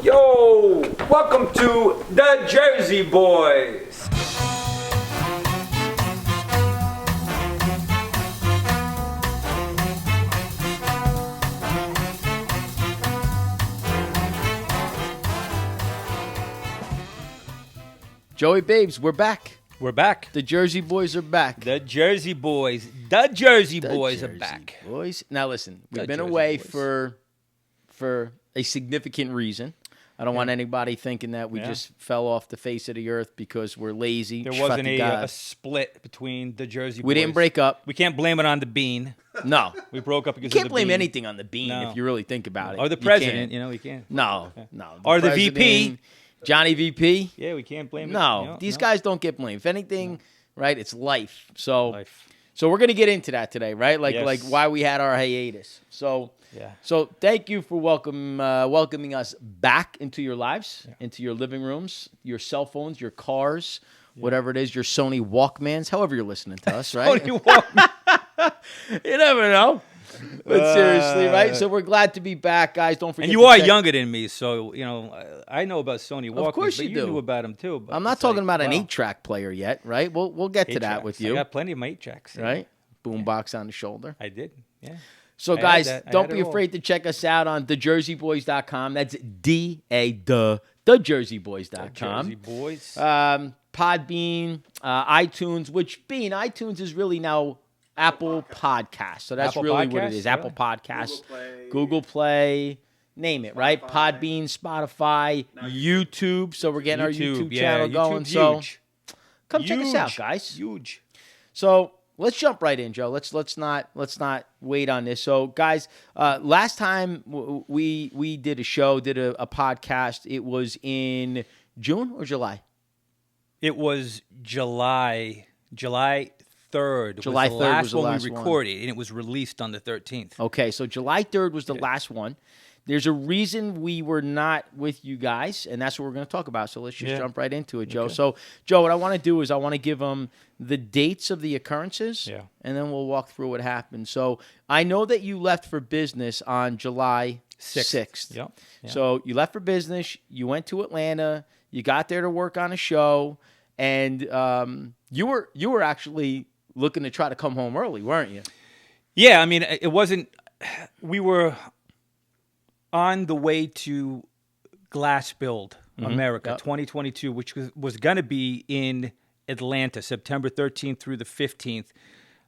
Yo, welcome to the Jersey Boys. Joey Babes, we're back. We're back. The Jersey Boys are back. The Jersey Boys. The Jersey Boys are back. Boys. Now listen, we've been Jersey away Boys. for a significant reason. I don't want anybody thinking that we just fell off the face of the earth because we're lazy. There wasn't a split between the Jersey Boys. We didn't break up. We can't blame it on the bean. No. We broke up because You of can't the blame bean. anything on the bean if you really think about it. Or the You president, can't. we can't. No. Or the president, VP. Johnny VP. Yeah, we can't blame it. No, these guys don't get blamed. If anything, right, it's life. So Life. we're going to get into that today, right? Like Yes. why we had our hiatus. So thank you for welcoming us back into your lives, into your living rooms, your cell phones, your cars, whatever it is, your Sony Walkmans, however you're listening to us, right? Sony Walkman. You never know. But seriously, right? So we're glad to be back, guys. Don't forget. And you are younger than me, so, I know about Sony Walkman. Of course but you do. knew about them, too. But I'm not talking about an 8-track player yet, right? We'll get to that with you. I got plenty of my 8-tracks. Right? Boombox on the shoulder. I did, yeah. So, I guys, had that. I don't had be it all. afraid to check us out on thejerseyboys.com. That's thejerseyboys.com. Jersey Boys. Podbean, iTunes, iTunes is really now Apple Podcasts. So that's Apple really what it Podcasts? is. Apple Really? Podcasts, Google Play, name it, right? Podbean, Spotify, YouTube. So we're getting our YouTube channel going. YouTube's So huge. come check us out, Huge. guys. Huge. So let's jump right in, Joe. Let's not wait on this. So, guys, last time we did a show, did a podcast. It was in June or July. It was July 3rd. July 3rd was the last was the one last we one. recorded, and it was released on the 13th. Okay, so July 3rd was the last one. There's a reason we were not with you guys, and that's what we're going to talk about. So let's just jump right into it, Joe. Okay. So, Joe, what I want to do is I want to give them the dates of the occurrences, and then we'll walk through what happened. So I know that you left for business on July 6th. Yep. So you left for business. You went to Atlanta. You got there to work on a show, and you were actually looking to try to come home early, weren't you? Yeah, I mean, it wasn't. We were on the way to Glass Build America 2022, which was going to be in Atlanta, September 13th through the 15th,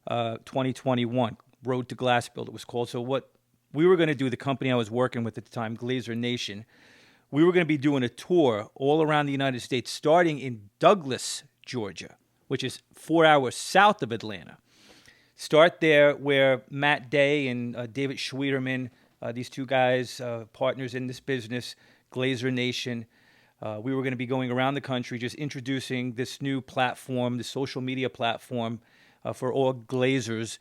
2021. Road to Glass Build, it was called. So what we were going to do, the company I was working with at the time, Glazer Nation, we were going to be doing a tour all around the United States, starting in Douglas, Georgia, which is 4 hours south of Atlanta. Start there where Matt Day and David Schwederman, these two guys, partners in this business, Glazer Nation, we were going to be going around the country just introducing this new platform, the social media platform for all glazers,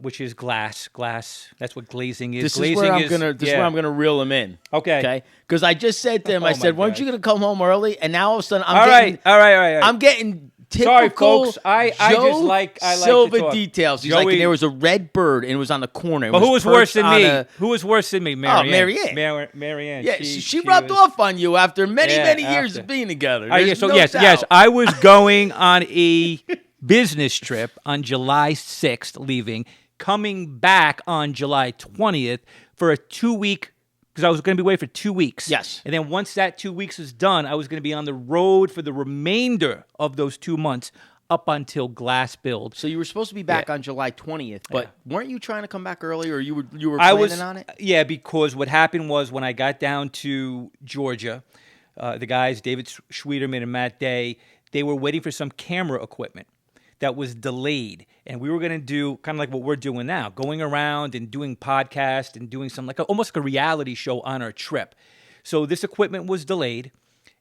which is glass. That's what glazing is. This glazing is where I'm gonna reel him in. Okay. Because I just said to him, I said, "Weren't you gonna come home early?" And now all of a sudden, All right. I'm getting typical. Sorry, folks. I Joe like Silva to talk. details. He's Joey- like, there was a red bird and it was on the corner. It But who was worse perched than on me? Who was worse than me? Marianne. Marianne. Marianne. Yeah, she rubbed off on you after many years after. of being together. Yes, There's no doubt. yes. I was going on a business trip on July 6th, leaving, coming back on July 20th for a 2-week, because I was going to be away for 2 weeks. Yes. And then once that 2 weeks was done, I was going to be on the road for the remainder of those 2 months up until Glass Build. So you were supposed to be back on July 20th, but weren't you trying to come back early, or you were planning on it? Yeah, because what happened was when I got down to Georgia, the guys, David Schwederman and Matt Day, they were waiting for some camera equipment that was delayed. And we were going to do kind of like what we're doing now, going around and doing podcasts and doing some almost like a reality show on our trip. So this equipment was delayed,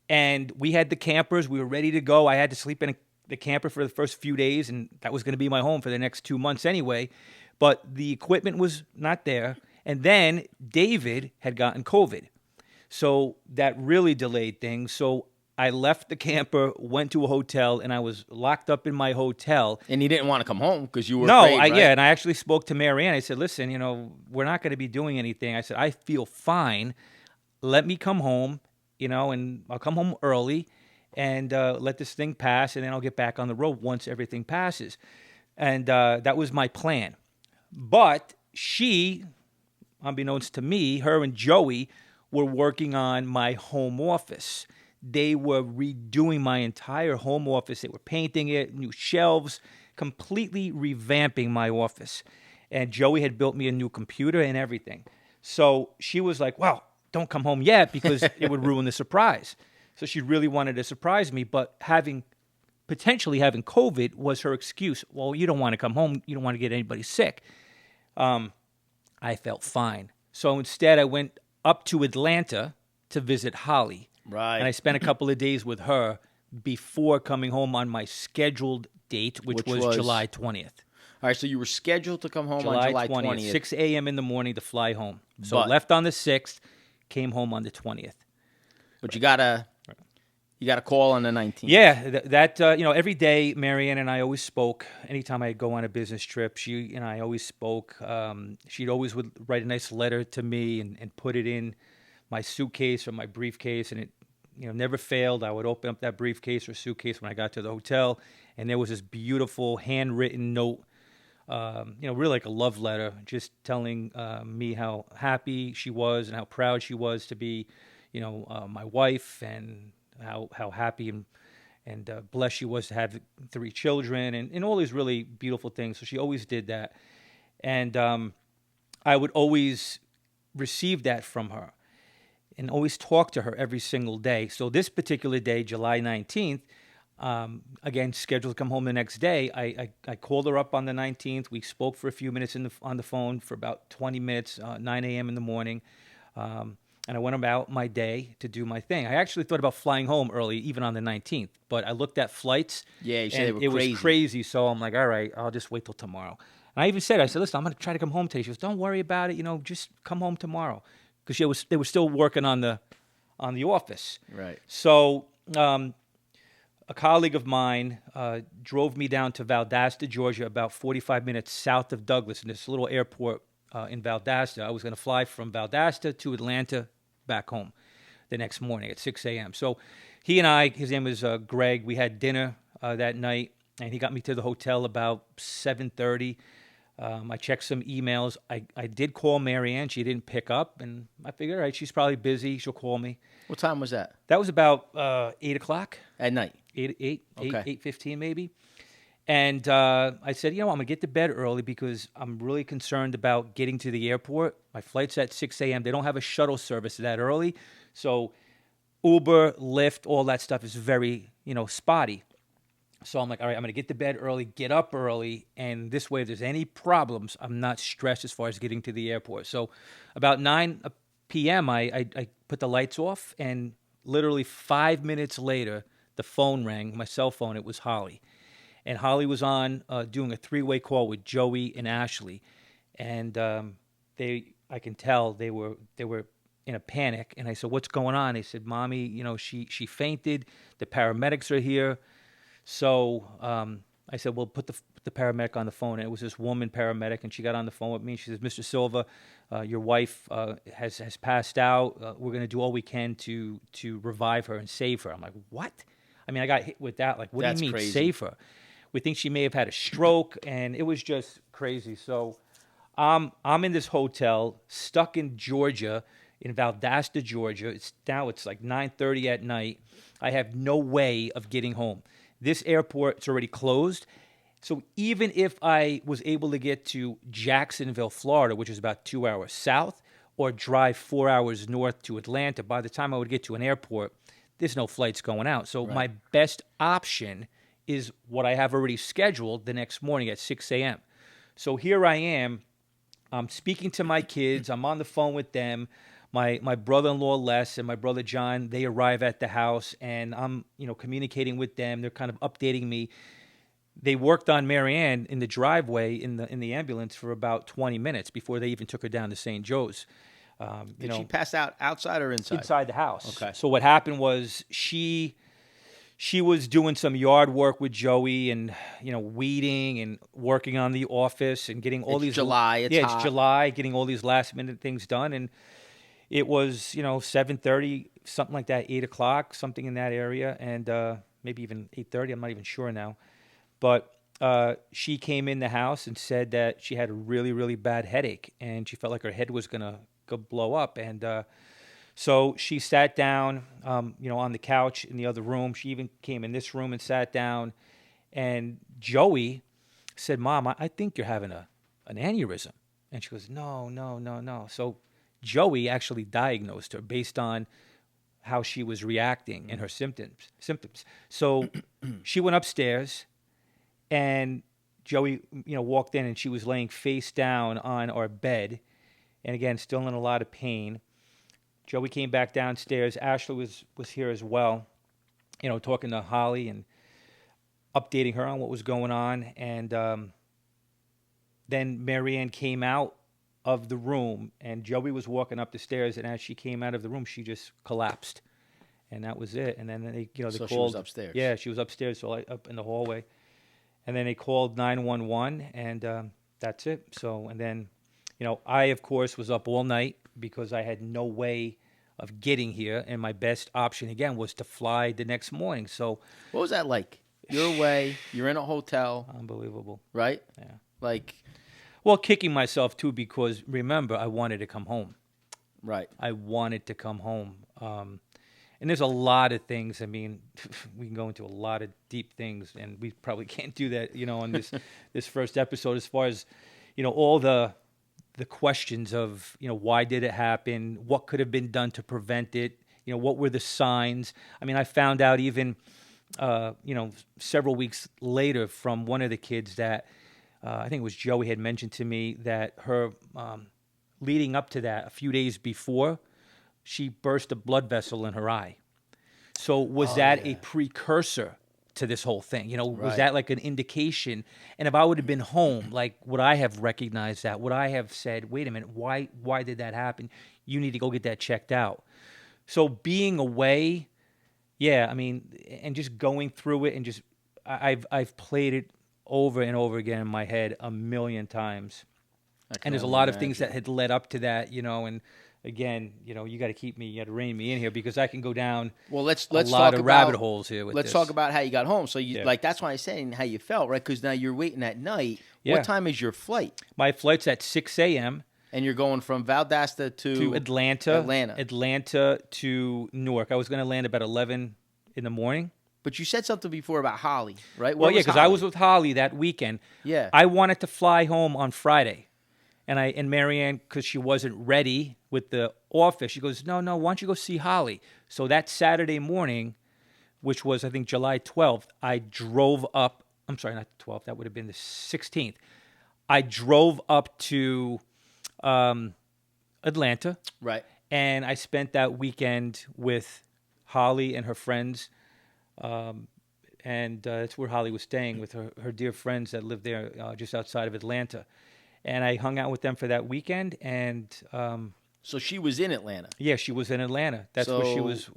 and we had the campers. We were ready to go. I had to sleep in the camper for the first few days, and that was going to be my home for the next 2 months anyway. But the equipment was not there. And then David had gotten COVID. So that really delayed things. So I left the camper, went to a hotel, and I was locked up in my hotel. And you didn't want to come home because you were afraid, right? And I actually spoke to Marianne. I said, listen, we're not going to be doing anything. I said, I feel fine. let me come home, and I'll come home early and let this thing pass, and then I'll get back on the road once everything passes. And that was my plan. But she, unbeknownst to me, her and Joey were working on my home office. They were redoing my entire home office. They were painting it, new shelves, completely revamping my office. And Joey had built me a new computer and everything. So she was like, well, don't come home yet because it would ruin the surprise. So she really wanted to surprise me, but potentially having COVID was her excuse. Well, you don't want to come home. You don't want to get anybody sick. I felt fine. So instead, I went up to Atlanta to visit Holly. Right. And I spent a couple of days with her before coming home on my scheduled date, which was July 20th. All right, so you were scheduled to come home on July 20th. 6 a.m. in the morning to fly home. So left on the 6th, came home on the 20th. But you got a call on the 19th. Yeah, every day, Marianne and I always spoke. Anytime I go on a business trip, she and I always spoke. She'd always would write a nice letter to me and put it in my suitcase or my briefcase, and it never failed. I would open up that briefcase or suitcase when I got to the hotel, and there was this beautiful handwritten note, really like a love letter, just telling me how happy she was and how proud she was to be, my wife, and how happy and blessed she was to have 3 children and all these really beautiful things. So she always did that. And I would always receive that from her and always talk to her every single day. So this particular day, July 19th, again, scheduled to come home the next day, I called her up on the 19th. We spoke for a few minutes on the phone for about 20 minutes, 9 a.m. in the morning. And I went about my day to do my thing. I actually thought about flying home early, even on the 19th. But I looked at flights. Yeah, you said they were it crazy. was crazy. So I'm like, all right, I'll just wait till tomorrow. And I even said, listen, I'm going to try to come home today. She goes, don't worry about it. Just come home tomorrow. Because they were still working on the office. Right. So a colleague of mine drove me down to Valdosta, Georgia, about 45 minutes south of Douglas, in this little airport in Valdosta. I was going to fly from Valdosta to Atlanta back home the next morning at 6 a.m. So he and I, his name was Greg, we had dinner that night, and he got me to the hotel about 7:30. I checked some emails. I did call Marianne. She didn't pick up, and I figured, all right, she's probably busy. She'll call me. What time was that? That was about 8 o'clock. At night? 8:15 maybe. And I said, I'm going to get to bed early because I'm really concerned about getting to the airport. My flight's at 6 a.m. They don't have a shuttle service that early. So Uber, Lyft, all that stuff is very, spotty. So I'm like, all right, I'm going to get to bed early, get up early, and this way if there's any problems, I'm not stressed as far as getting to the airport. So about 9 p.m., I put the lights off, and literally 5 minutes later, the phone rang, my cell phone. It was Holly. And Holly was on doing a 3-way call with Joey and Ashley. And I can tell they were in a panic. And I said, what's going on? They said, Mommy, she fainted. The paramedics are here. So I said, well, put the paramedic on the phone. And it was this woman paramedic, and she got on the phone with me. She says, Mr. Silva, your wife has passed out. We're going to do all we can to revive her and save her. I'm like, what? I mean, I got hit with that. Like, what do you mean crazy. save her? We think she may have had a stroke, and it was just crazy. So I'm in this hotel, stuck in Georgia, in Valdosta, Georgia. It's like 9:30 at night. I have no way of getting home. This airport's already closed. So even if I was able to get to Jacksonville, Florida, which is about 2 hours south, or drive 4 hours north to Atlanta, by the time I would get to an airport, there's no flights going out. So my best option is what I have already scheduled the next morning at 6 a.m. So here I am. I'm speaking to my kids. I'm on the phone with them. My brother-in-law, Les, and my brother, John, they arrive at the house, and I'm, communicating with them. They're kind of updating me. They worked on Marianne in the driveway in the ambulance for about 20 minutes before they even took her down to St. Joe's. Did she pass out outside or inside? Inside the house. Okay. So what happened was she was doing some yard work with Joey and, weeding and working on the office and getting all these... July, it's hot. It's July, getting all these last-minute things done. And it was 7:30, something like that, 8 o'clock, something in that area, and maybe even 8:30. I'm not even sure now, but she came in the house and said that she had a really, really bad headache, and she felt like her head was gonna go blow up, and so she sat down, on the couch in the other room. She even came in this room and sat down, and Joey said, "Mom, I think you're having an aneurysm," and she goes, "No, no, no, no." So Joey actually diagnosed her based on how she was reacting and her symptoms. So she went upstairs, and Joey, walked in, and she was laying face down on our bed, and again, still in a lot of pain. Joey came back downstairs. Ashley was here as well, talking to Holly and updating her on what was going on. And then Marianne came out of the room, and Joey was walking up the stairs, and as she came out of the room, she just collapsed. And that was it. And then they So called. she was upstairs. Yeah, she was upstairs, so up in the hallway. And then they called 911, and that's it. So, and then, I, of course, was up all night because I had no way of getting here, and my best option, again, was to fly the next morning. So, What was that like? You're away. You're in a hotel, unbelievable. right? Yeah. Like, Well, kicking myself, too, because, remember, I wanted to come home. right. I wanted to come home. And there's a lot of things. I mean, we can go into a lot of deep things, and we probably can't do that, on this first episode. As far as, all the questions of, why did it happen? What could have been done to prevent it? What were the signs? I mean, I found out even, several weeks later from one of the kids that I think it was Joey had mentioned to me that her leading up to that, a few days before, she burst a blood vessel in her eye. So was that a precursor to this whole thing? Was Right. that like an indication? And if I would have been home, like, would I have recognized that? Would I have said, wait a minute, why did that happen? You need to go get that checked out. So being away, yeah, I mean, and just going through it, and just I've played it over and over again in my head a million times. And there's a lot of things that had led up to that, and again, you got to keep me, you got to rein me in here because I can go down Well, let's a lot talk of about rabbit holes here with Let's this. talk about how you got home. So Yeah. that's why I'm saying how you felt, right? Because now you're waiting at night. Yeah. What time is your flight? My flight's at 6 a.m. And you're going from Valdosta to Atlanta. Atlanta. Atlanta to Newark. I was going to land about 11 in the morning. But you said something before about Holly, right? Well, yeah, because I was with Holly that weekend. Yeah. I wanted to fly home on Friday. And Marianne, because she wasn't ready with the office, she goes, no, why don't you go see Holly? So that Saturday morning, which was, I think, July 12th, I drove up. I'm sorry, not the 12th. That would have been the 16th. I drove up to Atlanta. Right. And I spent that weekend with Holly and her friends. And that's where Holly was staying with her dear friends that lived there just outside of Atlanta. And I hung out with them for that weekend. And So she was in Atlanta. yeah, she was in Atlanta. That's where she So- was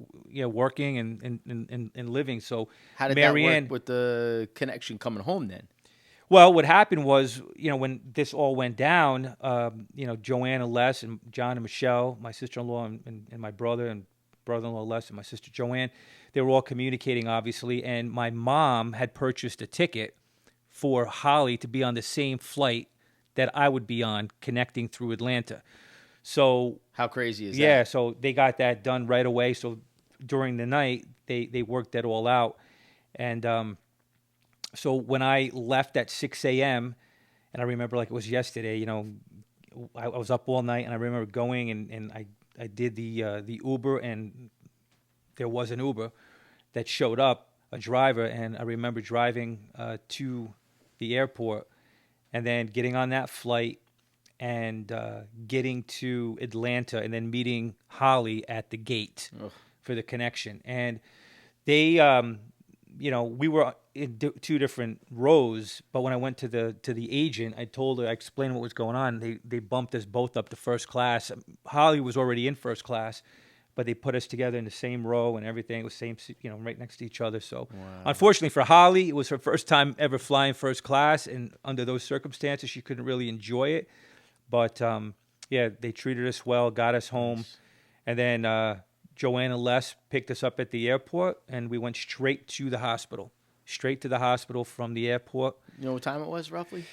working and living. So How did Marianne, that work with the connection coming home then? well, what happened was, when this all went down, Joanna Les and John and Michelle, my sister-in-law and my brother and brother-in-law Les and my sister Joanne, they were all communicating, obviously. And my mom had purchased a ticket for Holly to be on the same flight that I would be on, connecting through Atlanta. So How crazy is yeah, that? so they got that done right away. So during the night, they worked that all out. And so when I left at 6 a.m., and I remember like it was yesterday, I was up all night, and I remember going and I did the Uber, and there was an Uber that showed up, a driver, and I remember driving to the airport and then getting on that flight and getting to Atlanta and then meeting Holly at the gate for the connection. And they, we were in two different rows, but when I went to the agent, I explained what was going on. They bumped us both up to first class. Holly was already in first class, but they put us together in the same row and everything. It was same, right next to each other. So unfortunately for Holly, it was her first time ever flying first class, and under those circumstances, she couldn't really enjoy it. But yeah, they treated us well, got us home, And then Joanne and Les picked us up at the airport, and we went straight to the hospital. Straight to the hospital from the airport. You know what time it was roughly?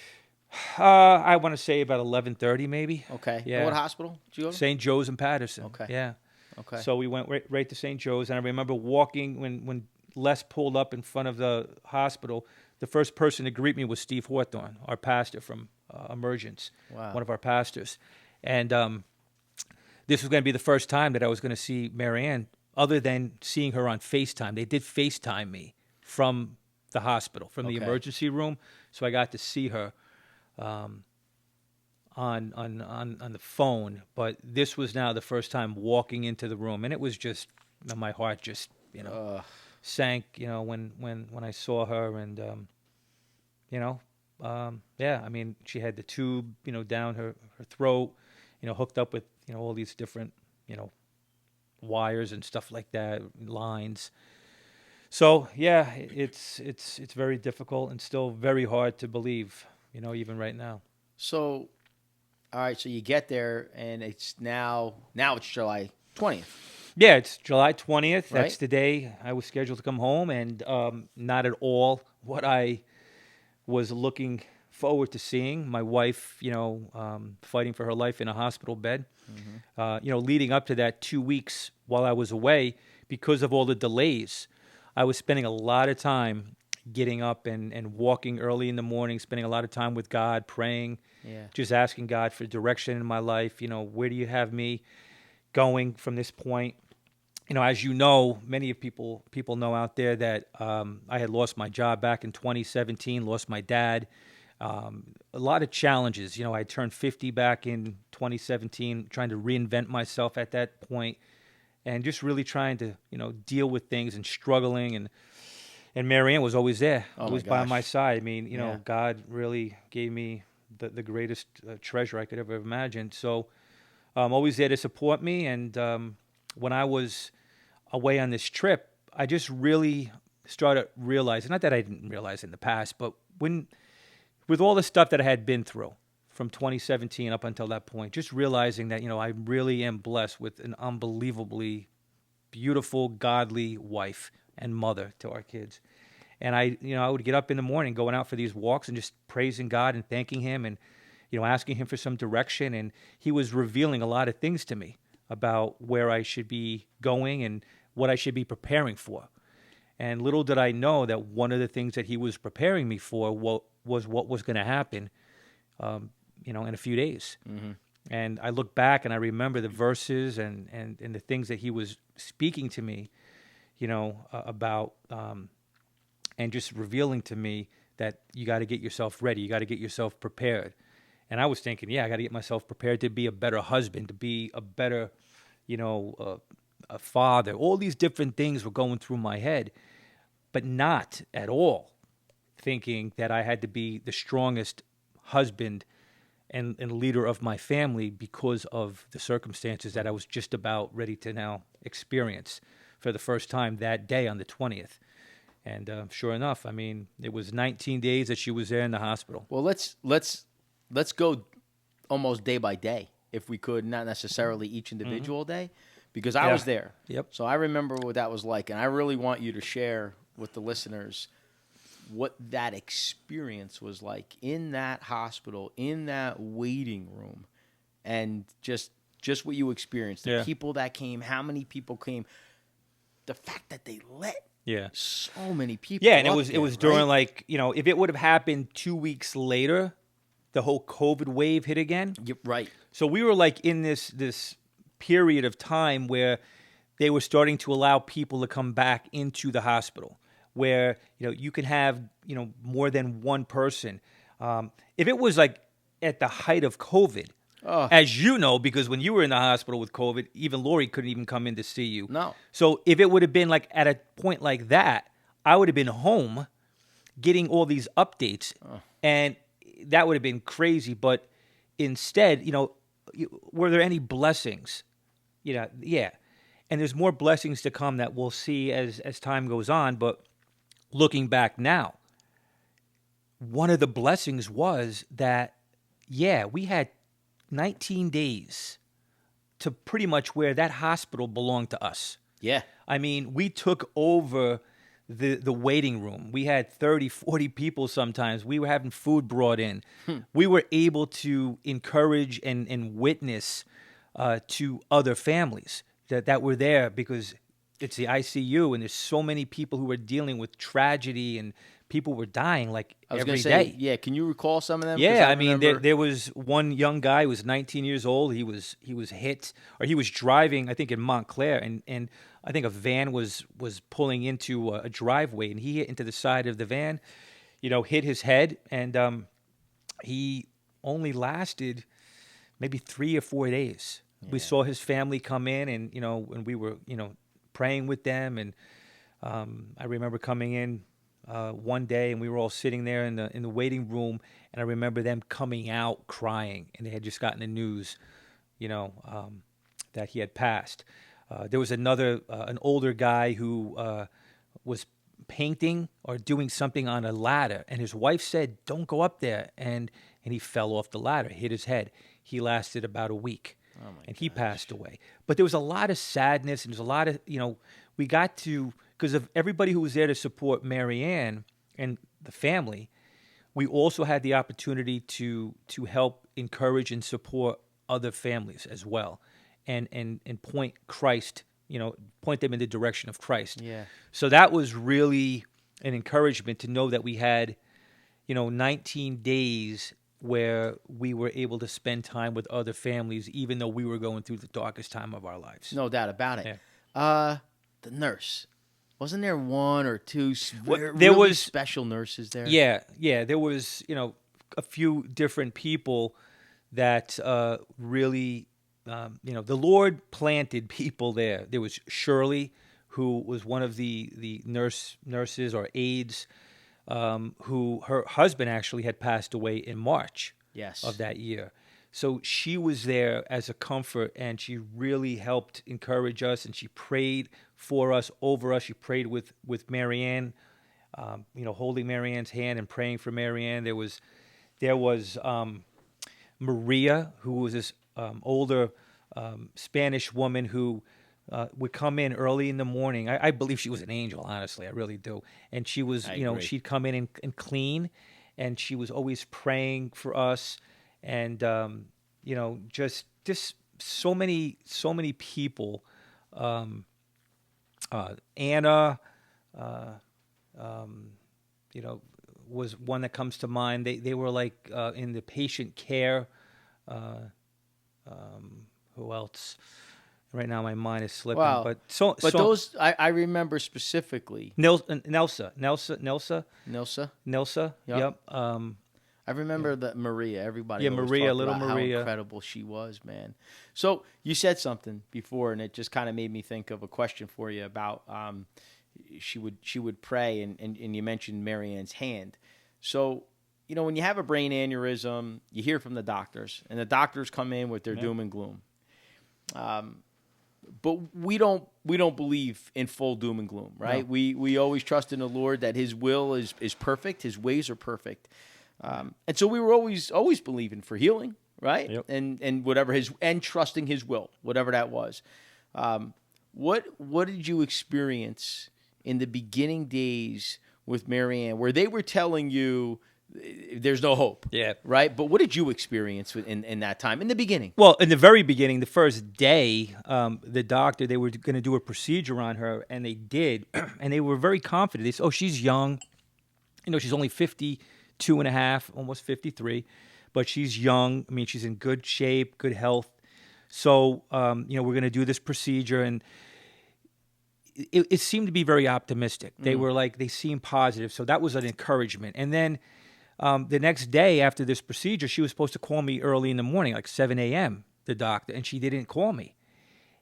I want to say about 11:30 maybe. Okay. Yeah. And what hospital did you go to? St. Joe's in Patterson. Okay. Yeah. Okay. So we went right to St. Joe's, and I remember walking when Les pulled up in front of the hospital. The first person to greet me was Steve Hawthorne, our pastor from Emergence, Wow. one of our pastors. And this was going to be the first time that I was going to see Marianne, other than seeing her on FaceTime. They did FaceTime me from the hospital, from the Okay. emergency room, so I got to see her on the phone. But this was now the first time walking into the room, and it was just, my heart just sank, when I saw her. And I mean, she had the tube down her throat, hooked up with all these different wires and stuff like that, lines. So yeah, it's very difficult and still very hard to believe, even right now. So, all right. So you get there, and it's now it's July 20th. Yeah, it's July 20th. That's Right. the day I was scheduled to come home, and not at all what I was looking forward to seeing. My wife, fighting for her life in a hospital bed. Leading up to that 2 weeks while I was away, because of all the delays, I was spending a lot of time getting up and walking early in the morning, spending a lot of time with God, praying, just asking God for direction in my life. Where do you have me going from this point? As many of people know out there that I had lost my job back in 2017, lost my dad. A lot of challenges. I turned 50 back in 2017, trying to reinvent myself at that point, and just really trying to, deal with things and struggling. And Marianne was always there, always by my side. I mean, God really gave me the greatest treasure I could ever imagine. So always there to support me. And when I was away on this trip, I just really started realizing, not that I didn't realize in the past, but with all the stuff that I had been through from 2017 up until that point, just realizing that, I really am blessed with an unbelievably beautiful, godly wife and mother to our kids. And I would get up in the morning going out for these walks and just praising God and thanking him and, asking him for some direction. And he was revealing a lot of things to me about where I should be going and what I should be preparing for. And little did I know that one of the things that he was preparing me for was what was going to happen, in a few days. Mm-hmm. And I look back and I remember the verses and the things that he was speaking to me, about, and just revealing to me that you got to get yourself ready. You got to get yourself prepared. And I was thinking, I got to get myself prepared to be a better husband, to be a better, a father. All these different things were going through my head, but not at all thinking that I had to be the strongest husband and leader of my family because of the circumstances that I was just about ready to now experience for the first time that day on the 20th. And sure enough, I mean, it was 19 days that she was there in the hospital. Well, let's go almost day by day, if we could, not necessarily each individual day, because I was there. Yep. So I remember what that was like, and I really want you to share with the listeners what that experience was like in that hospital, in that waiting room, and just what you experienced, the people that came, how many people came, the fact that they let so many people. Yeah, and it was during, right? if it would have happened 2 weeks later, the whole COVID wave hit again. Yep, right. So we were like in this period of time where they were starting to allow people to come back into the hospital, where you can have more than one person. If it was like at the height of COVID, as you know, because when you were in the hospital with COVID, even Lori couldn't even come in to see you. No. So if it would have been like at a point like that, I would have been home getting all these updates, and that would have been crazy. But instead, were there any blessings? Yeah. And there's more blessings to come that we'll see as time goes on. But looking back now, one of the blessings was that, we had 19 days to pretty much where that hospital belonged to us. Yeah. I mean, we took over the waiting room. We had 30, 40 people sometimes. We were having food brought in. We were able to encourage and witness to other families that were there, because it's the ICU, and there's so many people who are dealing with tragedy, and people were dying like I was every gonna day. say, yeah. Can you recall some of them? 'Cause Yeah, I mean, remember- there was one young guy who was 19 years old. He was hit, or he was driving, I think, in Montclair, and I think a van was pulling into a driveway, and he hit into the side of the van, hit his head, and he only lasted maybe 3 or 4 days. We saw his family come in, and and we were praying with them, and I remember coming in one day, and we were all sitting there in the waiting room, and I remember them coming out crying, and they had just gotten the news, that he had passed. There was an older guy who was painting or doing something on a ladder, and his wife said, "Don't go up there," and he fell off the ladder, hit his head. He lasted about a week, and he passed away. But there was a lot of sadness, and there's a lot of we got to, because of everybody who was there to support Marianne and the family, we also had the opportunity to help encourage and support other families as well, and point Christ, point them in the direction of Christ. Yeah. So that was really an encouragement to know that we had, 19 days where we were able to spend time with other families, even though we were going through the darkest time of our lives. No doubt about it. Yeah. The nurse, wasn't there one or two There really was special nurses there? Yeah. There was, a few different people that really, the Lord planted people there. There was Shirley, who was one of the nurses or aides, who her husband actually had passed away in March of that year. So she was there as a comfort, and she really helped encourage us, and she prayed for us, over us. She prayed with Marianne, holding Marianne's hand and praying for Marianne. There was Maria, who was this older Spanish woman who would come in early in the morning. I believe she was an angel, honestly. I really do. And she was, she'd come in and clean, and she was always praying for us. And, just so many people. Anna, was one that comes to mind. They were like in the patient care. Who else? Right now, my mind is slipping. Wow. But those I remember specifically. Nelsa. Yep. I remember that Maria. Everybody. always Maria, talked little about Maria. How incredible she was, man. So you said something before, and it just kind of made me think of a question for you about she would pray, and you mentioned Marianne's hand. So when you have a brain aneurysm, you hear from the doctors, and the doctors come in with their doom and gloom. But we don't believe in full doom and gloom, right? No. We always trust in the Lord that His will is perfect, His ways are perfect. And so we were always believing for healing, right? Yep. And whatever and trusting His will, whatever that was. What did you experience in the beginning days with Marianne, where they were telling you there's no hope? Yeah. Right? But what did you experience in that time, in the beginning? Well, in the very beginning, the first day, the doctor, they were going to do a procedure on her, and they did, and they were very confident. They said, "Oh, she's young. She's only 52 and a half, almost 53, but she's young. I mean, she's in good shape, good health. So, we're going to do this procedure." And it seemed to be very optimistic. They were like, they seemed positive. So that was an encouragement. And then the next day after this procedure, she was supposed to call me early in the morning, like 7 a.m., the doctor, and she didn't call me.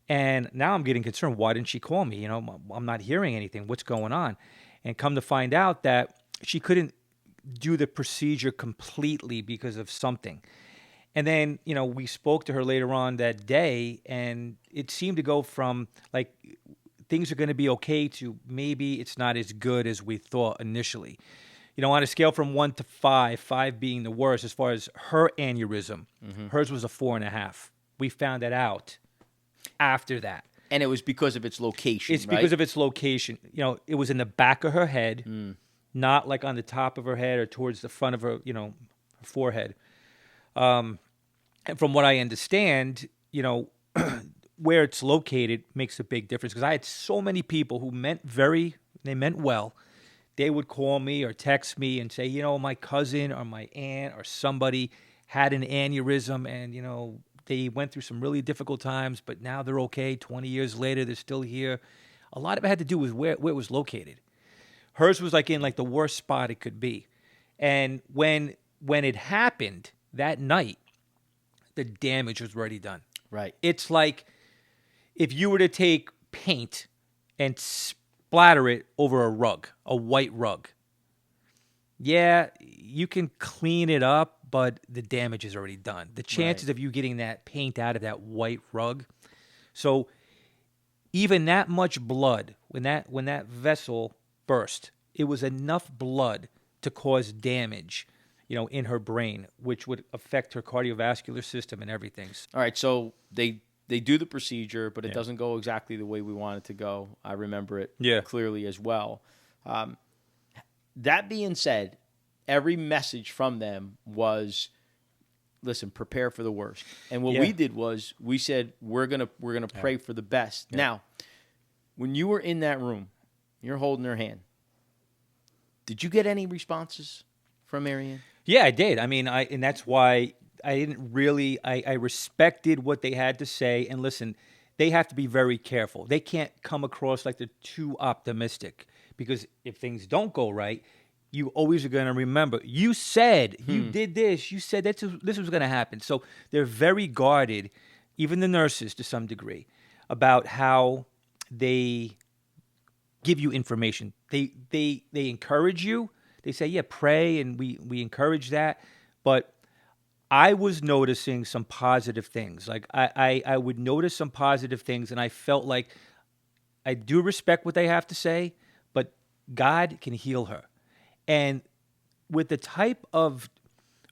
And now I'm getting concerned. Why didn't she call me? I'm not hearing anything. What's going on? And come to find out that she couldn't do the procedure completely because of something. And then, we spoke to her later on that day, and it seemed to go from like things are going to be okay to maybe it's not as good as we thought initially. On a scale from 1 to 5, 5 being the worst as far as her aneurysm, hers was a 4.5. We found that out after that. And it was because of its location, It's because of its location. You know, it was in the back of her head, not like on the top of her head or towards the front of her, you know, her forehead. And from what I understand, you know, where it's located makes a big difference, because I had so many people who meant well. They would call me or text me and say, you know, my cousin or my aunt or somebody had an aneurysm, and, you know, they went through some really difficult times, but now they're okay. 20 years later, they're still here. A lot of it had to do with where it was located. Hers was like in like the worst spot it could be. And when it happened that night, the damage was already done. Right. It's like if you were to take paint and splatter it over a rug, a white rug. Yeah, you can clean it up, but the damage is already done. The chances of you getting that paint out of that white rug. So even that much blood, when that vessel burst, it was enough blood to cause damage, you know, in her brain, which would affect her cardiovascular system and everything. All right, so they do the procedure, but it doesn't go exactly the way we want it to go. I remember it clearly as well. That being said, every message from them was, listen, prepare for the worst. And what we did was we said we're gonna pray for the best. Yeah. Now, when you were in that room, you're holding her hand. Did you get any responses from Marianne? Yeah, I did. I mean, and that's why I didn't really. I respected what they had to say. And listen, they have to be very careful. They can't come across like they're too optimistic, because if things don't go right, you always are going to remember, you said you did this. You said this was going to happen. So they're very guarded, even the nurses to some degree, about how they give you information. They encourage you. They say, yeah, pray, and we encourage that. But I was noticing some positive things. Like I would notice some positive things, and I felt like I do respect what they have to say, but God can heal her. And with the type of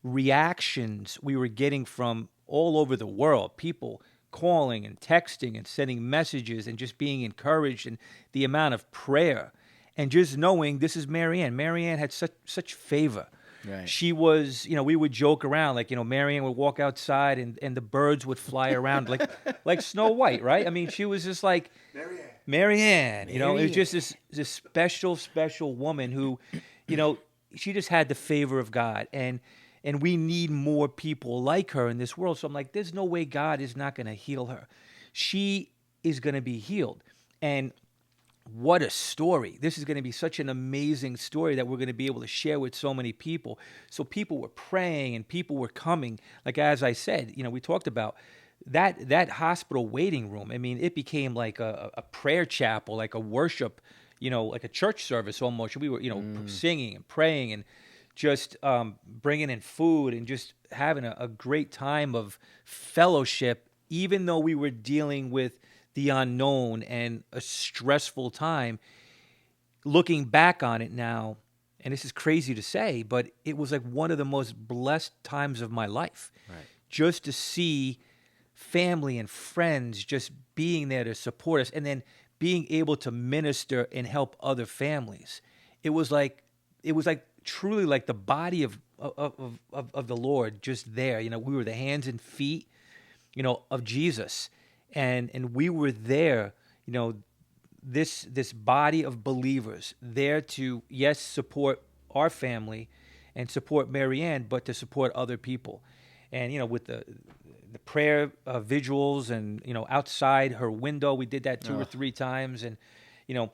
reactions we were getting from all over the world, people calling and texting and sending messages and just being encouraged, and the amount of prayer, and just knowing this is Marianne. Marianne had such favor. Right. She was, you know, we would joke around, like, you know, Marianne would walk outside and the birds would fly around like Snow White, right? I mean, she was just like Marianne. You know, it was just this special woman who, you know, she just had the favor of God, and we need more people like her in this world. So I'm like, there's no way God is not going to heal her. She is going to be healed. And what a story. This is going to be such an amazing story that we're going to be able to share with so many people. So people were praying and people were coming. Like, as I said, you know, we talked about that hospital waiting room. I mean, it became like a prayer chapel, like a worship, you know, like a church service almost. We were, you know, singing and praying and just bringing in food and just having a great time of fellowship, even though we were dealing with the unknown and a stressful time. Looking back on it now, and this is crazy to say, but it was like one of the most blessed times of my life. Right. Just to see family and friends just being there to support us, and then being able to minister and help other families. It was like truly like the body of the Lord just there. You know, we were the hands and feet, you know, of Jesus. And we were there, you know, this body of believers there to, yes, support our family and support Marianne, but to support other people. And, you know, with the prayer vigils and, you know, outside her window, we did that 2 or 3 times. And, you know,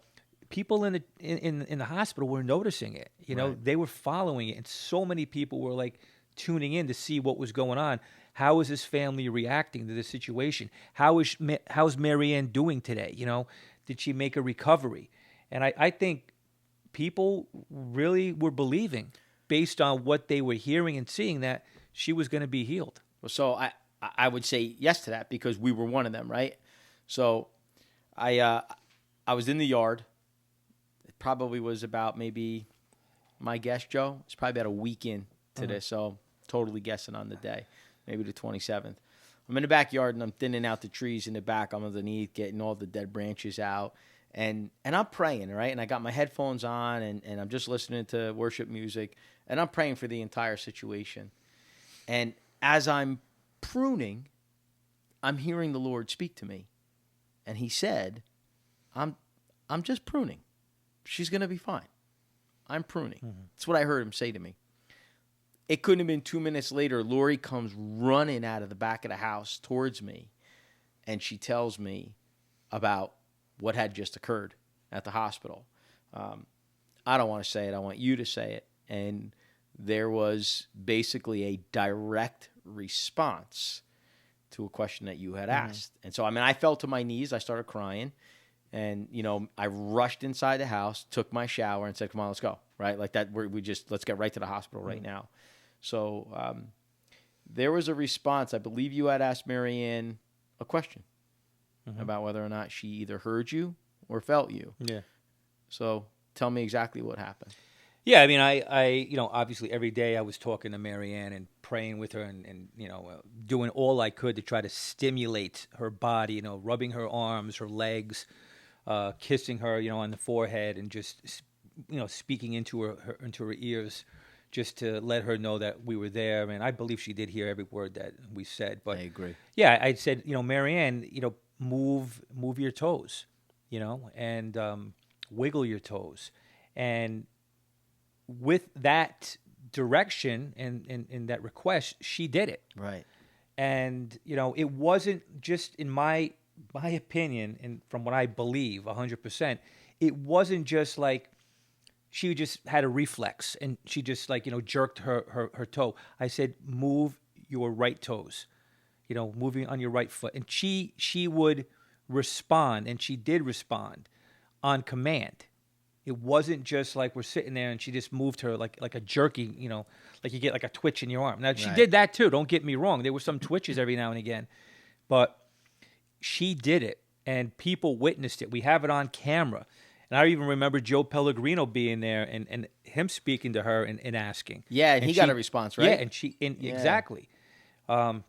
people in the hospital were noticing it. You know, they were following it. And so many people were like tuning in to see what was going on. How is his family reacting to this situation? How's Marianne doing today? You know, did she make a recovery? And I think people really were believing, based on what they were hearing and seeing, that she was going to be healed. So I would say yes to that, because we were one of them, right? So I was in the yard. It probably was about, maybe, my guess, Joe, it's probably about a week in to this, so totally guessing on the day. Maybe the 27th. I'm in the backyard and I'm thinning out the trees in the back. I'm underneath, getting all the dead branches out. And I'm praying, right? And I got my headphones on and I'm just listening to worship music. And I'm praying for the entire situation. And as I'm pruning, I'm hearing the Lord speak to me. And he said, I'm just pruning. She's going to be fine. I'm pruning. That's what I heard him say to me. It couldn't have been 2 minutes later. Lori comes running out of the back of the house towards me. And she tells me about what had just occurred at the hospital. I don't want to say it. I want you to say it. And there was basically a direct response to a question that you had asked. And so, I fell to my knees. I started crying. And, I rushed inside the house, took my shower, and said, come on, let's go. Right? Like that, let's get right to the hospital right now. So there was a response. I believe you had asked Marianne a question about whether or not she either heard you or felt you. Yeah. So tell me exactly what happened. Yeah, I obviously every day I was talking to Marianne and praying with her and doing all I could to try to stimulate her body, rubbing her arms, her legs, kissing her, on the forehead and just, speaking into her ears just to let her know that we were there. I believe she did hear every word that we said. But I agree. Yeah, I said, Marianne, move your toes, and wiggle your toes. And with that direction and that request, she did it. Right. And, it wasn't just in my opinion, and from what I believe 100%, it wasn't just like she just had a reflex and she just jerked her toe. I said, move your right toes, moving on your right foot. And she would respond, and she did respond on command. It wasn't just like we're sitting there and she just moved her like a jerky, like you get like a twitch in your arm. Now, she did that too. Don't get me wrong. There were some twitches every now and again. But she did it, and people witnessed it. We have it on camera. And I even remember Joe Pellegrino being there and him speaking to her and asking. Yeah, and he got a response, right? Yeah, exactly. So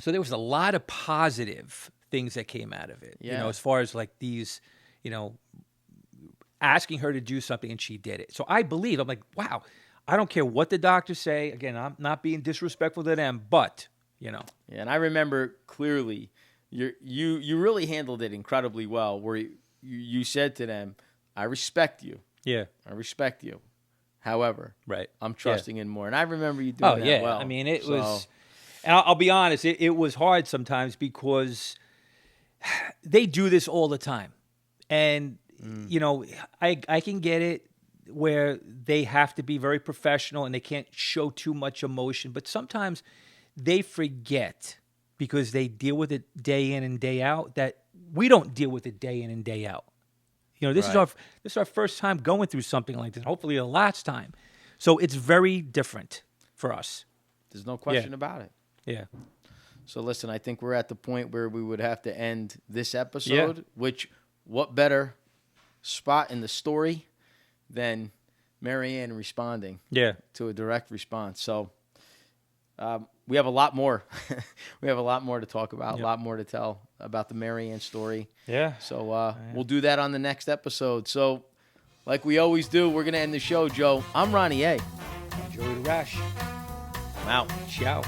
there was a lot of positive things that came out of it. Yeah. As far as like these, asking her to do something, and she did it. So I'm like, wow, I don't care what the doctors say. Again, I'm not being disrespectful to them, but, Yeah, and I remember clearly you really handled it incredibly well, where you said to them, I respect you. Yeah. I respect you. However, right. I'm trusting in more. And I remember you doing that well. It was, and I'll be honest, it was hard sometimes because they do this all the time. And, I can get it where they have to be very professional and they can't show too much emotion. But sometimes they forget, because they deal with it day in and day out, that we don't deal with it day in and day out. This is our first time going through something like this. Hopefully the last time. So it's very different for us. There's no question about it. Yeah. So listen, I think we're at the point where we would have to end this episode, which what better spot in the story than Marianne responding to a direct response. So we have a lot more. We have a lot more to talk about, a lot more to tell about the Marianne story. Yeah. So we'll do that on the next episode. So like we always do, we're going to end the show, Joe. I'm Ronnie A. I'm Joey the Rash. I'm out. Ciao.